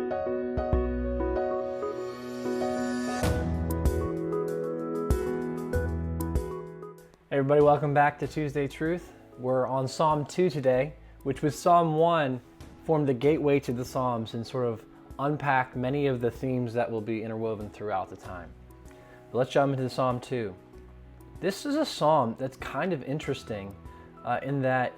Hey everybody, welcome back to Tuesday Truth. We're on Psalm 2 today, which with Psalm 1 formed the gateway to the Psalms and sort of unpack many of the themes that will be interwoven throughout the time. But let's jump into Psalm 2. This is a psalm that's kind of interesting in that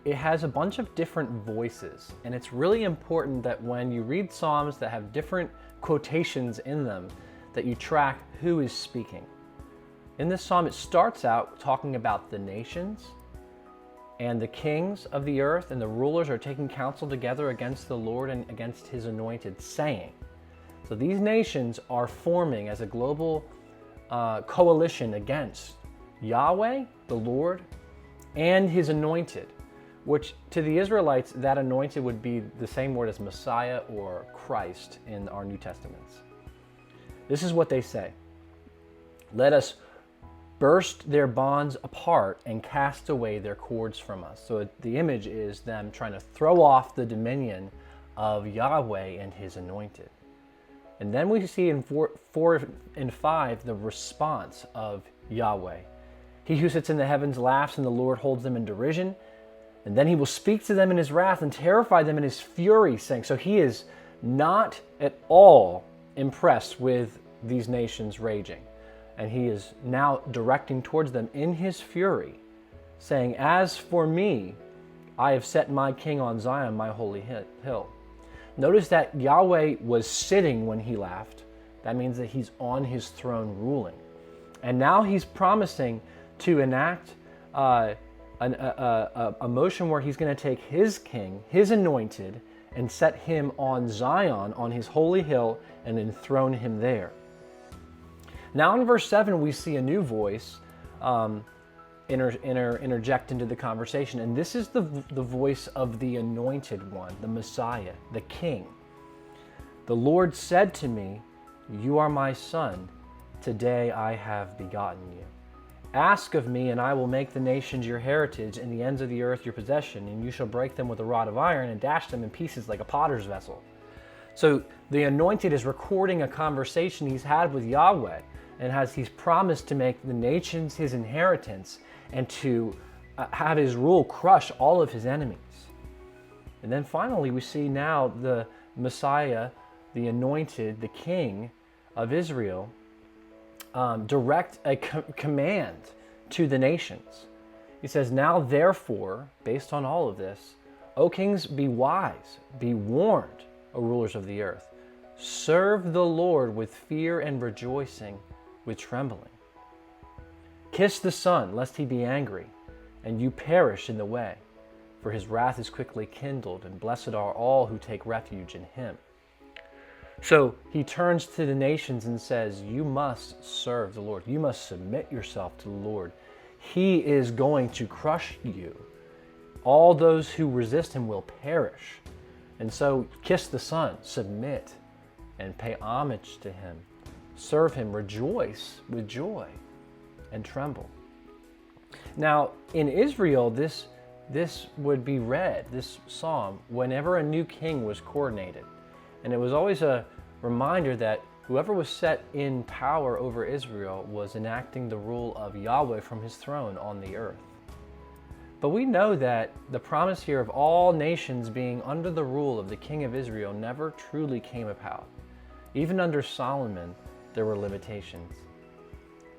it has a bunch of different voices, and it's really important that when you read psalms that have different quotations in them, that you track who is speaking. In this psalm, it starts out talking about the nations, and the kings of the earth and the rulers are taking counsel together against the Lord and against his anointed, saying. So these nations are forming as a global coalition against Yahweh, the Lord, and his anointed, which to the Israelites, that anointed would be the same word as Messiah or Christ in our New Testaments. This is what they say. Let us burst their bonds apart and cast away their cords from us. So the image is them trying to throw off the dominion of Yahweh and his anointed. And then we see in 4 and 5 the response of Yahweh. He who sits in the heavens laughs, and the Lord holds them in derision. And then he will speak to them in his wrath and terrify them in his fury, saying, so he is not at all impressed with these nations raging. And he is now directing towards them in his fury, saying, as for me, I have set my king on Zion, my holy hill. Notice that Yahweh was sitting when he laughed. That means that he's on his throne ruling. And now he's promising to enact a motion where he's going to take his king, his anointed, and set him on Zion, on his holy hill, and enthrone him there. Now in verse 7, we see a new voice interject into the conversation, and this is the voice of the anointed one, the Messiah, the King. The Lord said to me, you are my son, today I have begotten you. Ask of me, and I will make the nations your heritage, and the ends of the earth your possession, and you shall break them with a rod of iron and dash them in pieces like a potter's vessel. So the anointed is recording a conversation he's had with Yahweh, and he's promised to make the nations his inheritance and to have his rule crush all of his enemies. And then finally we see now the Messiah, the anointed, the King of Israel, direct a command to the nations. He says, now therefore, based on all of this, O kings, be wise, be warned, O rulers of the earth. Serve the Lord with fear and rejoicing, with trembling. Kiss the Son, lest he be angry, and you perish in the way, for his wrath is quickly kindled, and blessed are all who take refuge in him. So he turns to the nations and says, you must serve the Lord. You must submit yourself to the Lord. He is going to crush you. All those who resist him will perish. And so kiss the Son, submit, and pay homage to him. Serve him, rejoice with joy, and tremble. Now, in Israel, this would be read, this psalm, whenever a new king was coronated. And it was always a reminder that whoever was set in power over Israel was enacting the rule of Yahweh from his throne on the earth. But we know that the promise here of all nations being under the rule of the king of Israel never truly came about. Even under Solomon, there were limitations.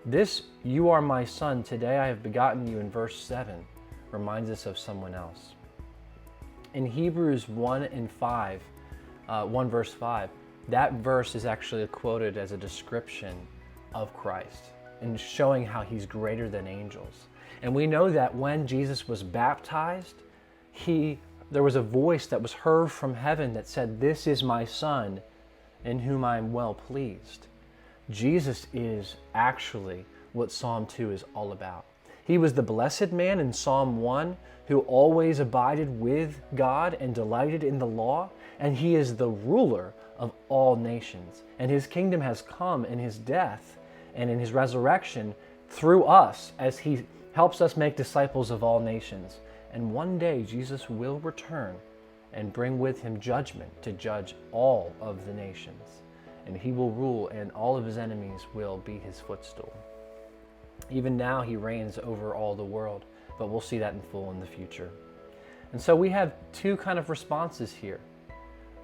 This, you are my son, today I have begotten you, in verse 7, reminds us of someone else. In Hebrews 1 verse 5, that verse is actually quoted as a description of Christ and showing how he's greater than angels. And we know that when Jesus was baptized, there was a voice that was heard from heaven that said, this is my son in whom I am well pleased. Jesus is actually what Psalm 2 is all about. He was the blessed man in Psalm 1 who always abided with God and delighted in the law, and he is the ruler of all nations. And his kingdom has come in his death and in his resurrection through us as he helps us make disciples of all nations. And one day Jesus will return and bring with him judgment to judge all of the nations. And he will rule, and all of his enemies will be his footstool. Even now he reigns over all the world, but we'll see that in full in the future. And so we have two kind of responses here.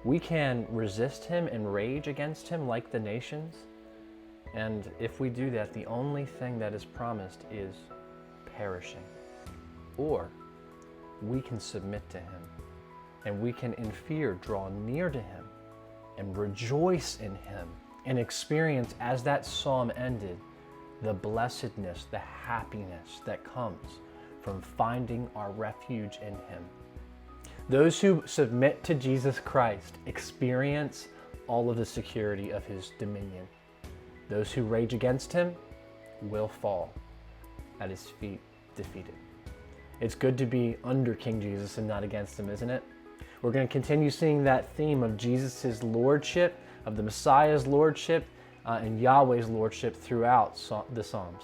We can resist him and rage against him like the nations. And if we do that, the only thing that is promised is perishing. Or we can submit to him, and we can in fear draw near to him and rejoice in him and experience, as that psalm ended, the blessedness, the happiness that comes from finding our refuge in him. Those who submit to Jesus Christ experience all of the security of his dominion. Those who rage against him will fall at his feet defeated. It's good to be under King Jesus and not against him, isn't it? We're going to continue seeing that theme of Jesus' lordship, of the Messiah's lordship, and Yahweh's lordship throughout the Psalms.